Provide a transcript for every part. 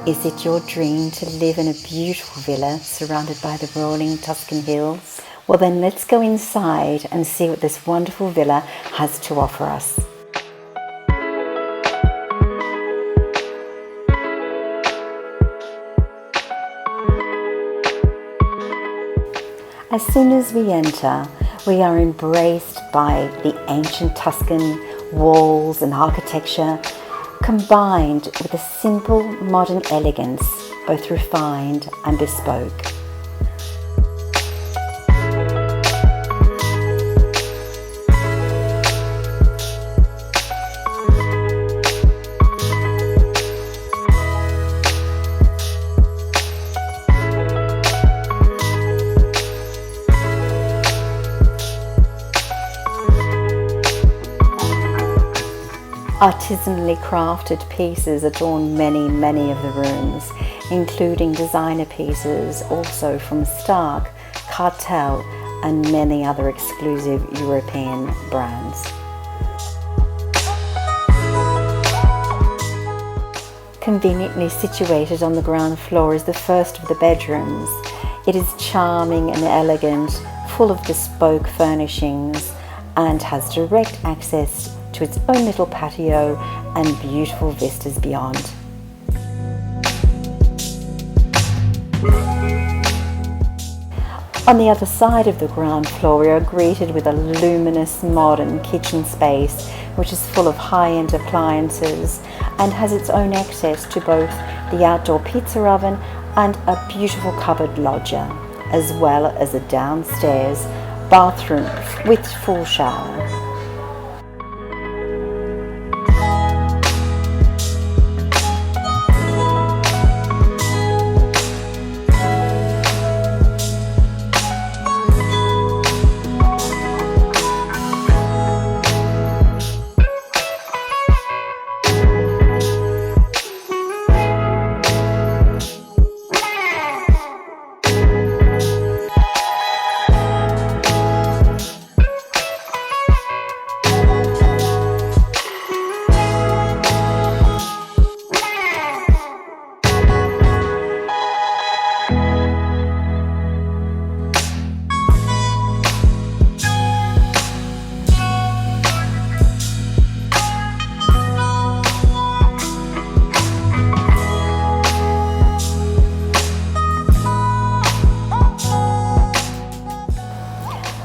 Is it your dream to live in a beautiful villa surrounded by the rolling Tuscan hills? Well then, let's go inside and see what this wonderful villa has to offer us. As soon as we enter, we are embraced by the ancient Tuscan walls and architecture, combined with a simple modern elegance, both refined and bespoke. Artisanally crafted pieces adorn many of the rooms, including designer pieces also from Stark, Cartel and many other exclusive European brands. Conveniently situated on the ground floor is the first of the bedrooms. It is charming and elegant, full of bespoke furnishings, and has direct access to its own little patio and beautiful vistas beyond. On the other side of the ground floor, we are greeted with a luminous modern kitchen space which is full of high-end appliances and has its own access to both the outdoor pizza oven and a beautiful cupboard loggia, as well as a downstairs bathroom with full shower.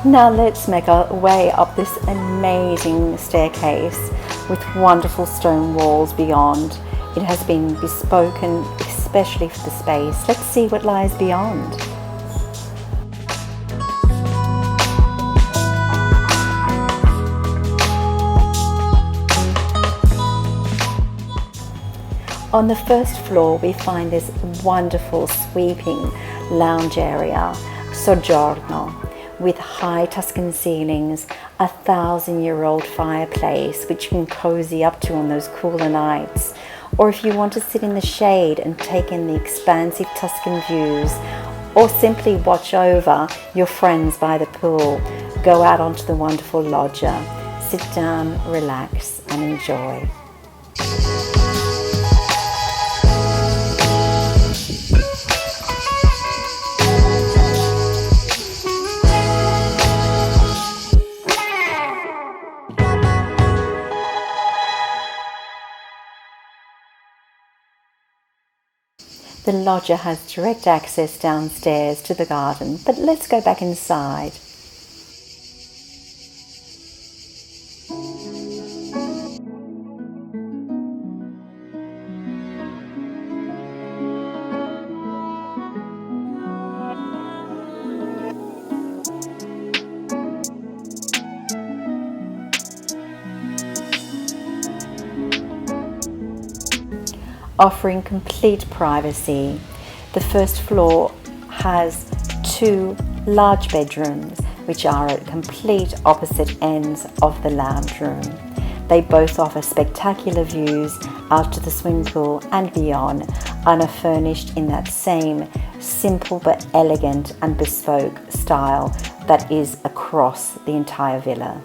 Now let's make our way up this amazing staircase with wonderful stone walls beyond. It has been bespoken especially for the space. Let's see what lies beyond. On the first floor we find this wonderful sweeping lounge area, Soggiorno, with high Tuscan ceilings, 1,000-year-old fireplace which you can cozy up to on those cooler nights. Or if you want to sit in the shade and take in the expansive Tuscan views, or simply watch over your friends by the pool, go out onto the wonderful loggia, sit down, relax and enjoy. The loggia has direct access downstairs to the garden, but let's go back inside. Offering complete privacy. The first floor has 2 large bedrooms which are at complete opposite ends of the lounge room. They both offer spectacular views out to the swimming pool and beyond, and are furnished in that same simple but elegant and bespoke style that is across the entire villa.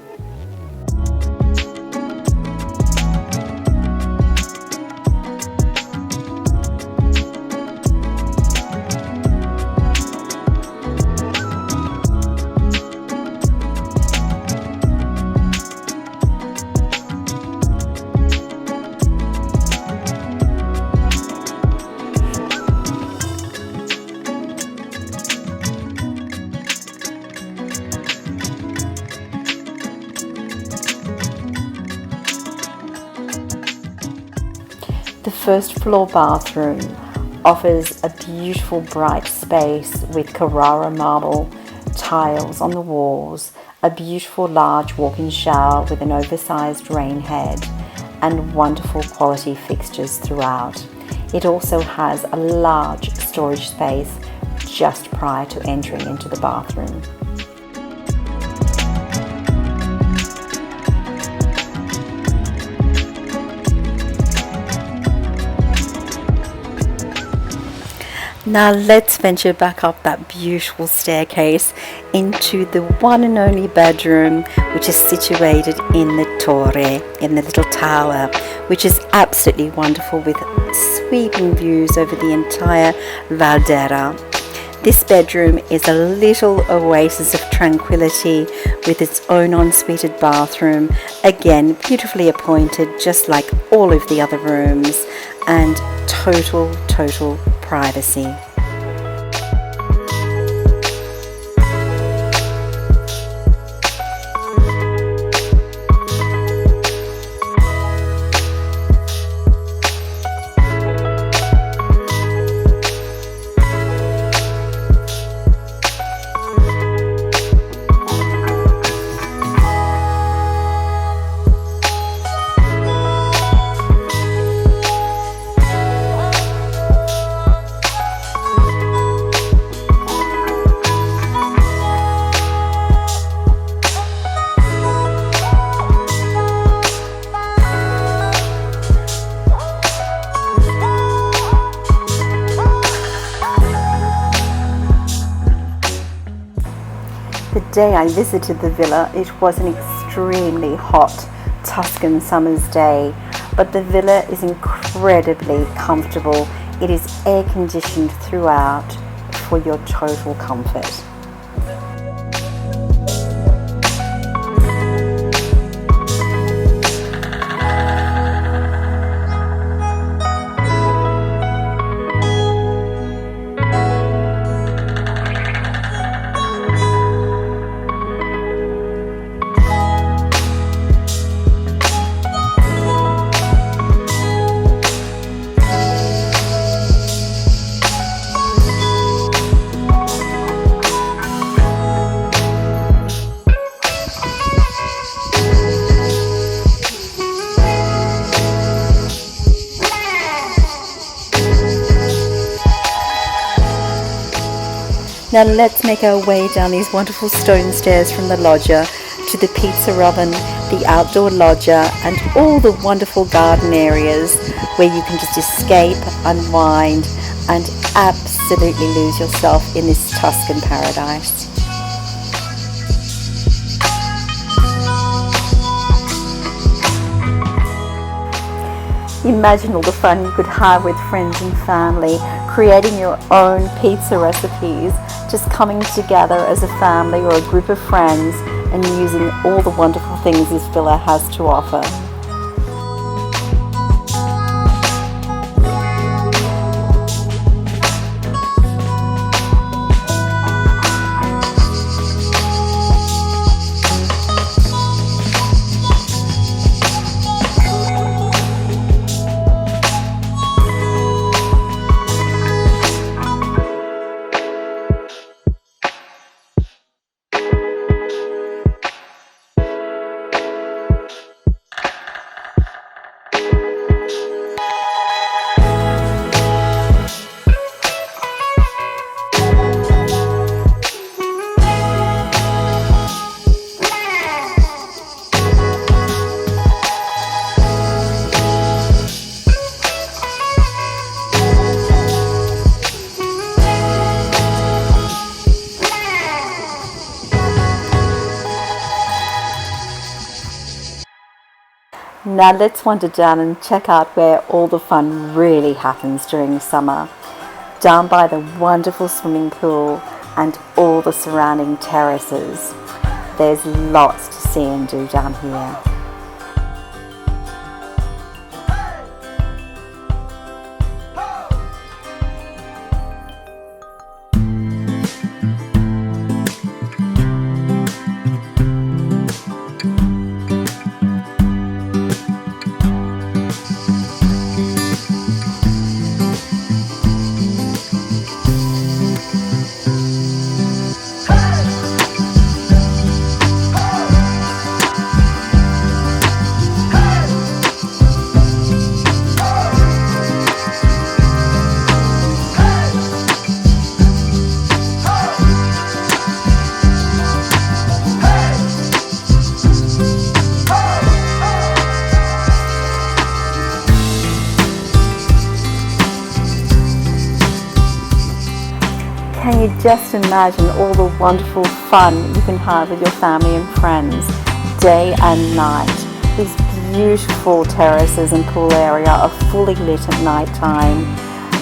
The first floor bathroom offers a beautiful bright space with Carrara marble tiles on the walls, a beautiful large walk-in shower with an oversized rain head, and wonderful quality fixtures throughout. It also has a large storage space just prior to entering into the bathroom. Now let's venture back up that beautiful staircase into the one and only bedroom, which is situated in the torre, in the little tower, which is absolutely wonderful with sweeping views over the entire Volterra. This bedroom is a little oasis of tranquility with its own ensuite bathroom, again beautifully appointed just like all of the other rooms, and total privacy. The day I visited the villa, it was an extremely hot Tuscan summer's day, but the villa is incredibly comfortable. It is air conditioned throughout for your total comfort. Now let's make our way down these wonderful stone stairs from the loggia to the pizza oven, the outdoor loggia, and all the wonderful garden areas where you can just escape, unwind, and absolutely lose yourself in this Tuscan paradise. Imagine all the fun you could have with friends and family, creating your own pizza recipes, just coming together as a family or a group of friends and using all the wonderful things this villa has to offer. Now let's wander down and check out where all the fun really happens during summer. Down by the wonderful swimming pool and all the surrounding terraces. There's lots to see and do down here. just imagine all the wonderful fun you can have with your family and friends, day and night. These beautiful terraces and pool area are fully lit at night time.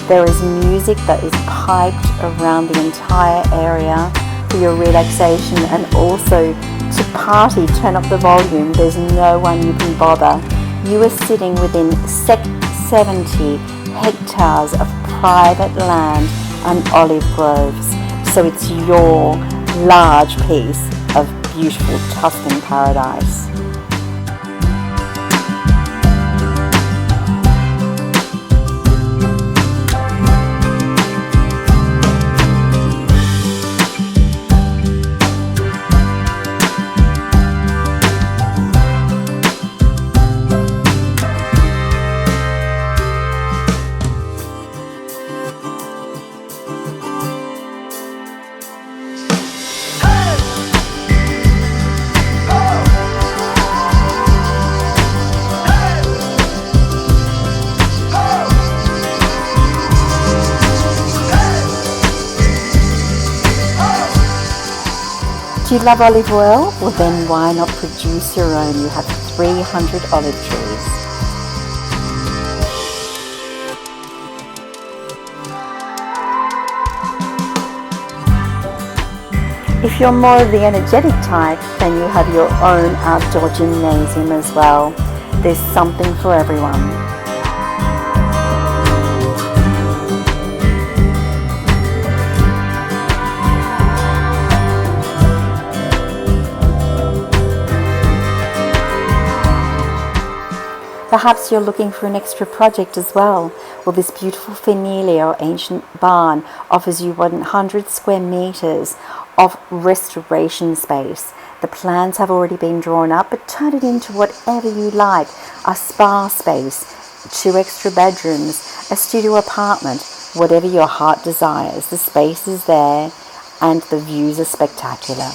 There is music that is piped around the entire area for your relaxation, and also to party, turn up the volume. There's no one you can bother. You are sitting within 70 hectares of private land and olive groves. So it's your large piece of beautiful Tuscan paradise. Do you love olive oil? Well then why not produce your own? You have 300 olive trees. If you're more of the energetic type, then you have your own outdoor gymnasium as well. There's something for everyone. Perhaps you're looking for an extra project as well. Well, this beautiful Fairytale or ancient barn offers you 100 square meters of restoration space. The plans have already been drawn up, but turn it into whatever you like. A spa space, 2 extra bedrooms, a studio apartment, whatever your heart desires. The space is there and the views are spectacular.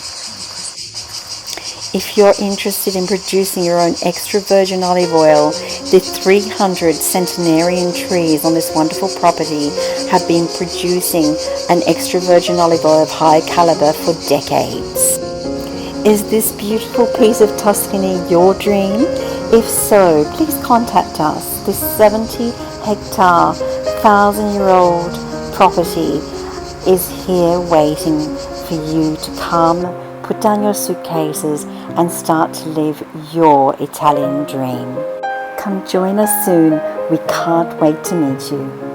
If you're interested in producing your own extra virgin olive oil, the 300 centenarian trees on this wonderful property have been producing an extra virgin olive oil of high caliber for decades. Is this beautiful piece of Tuscany your dream? If so, please contact us. This 70-hectare, 1,000-year-old property is here waiting for you to come, put down your suitcases and start to live your Italian dream. Come join us soon. We can't wait to meet you.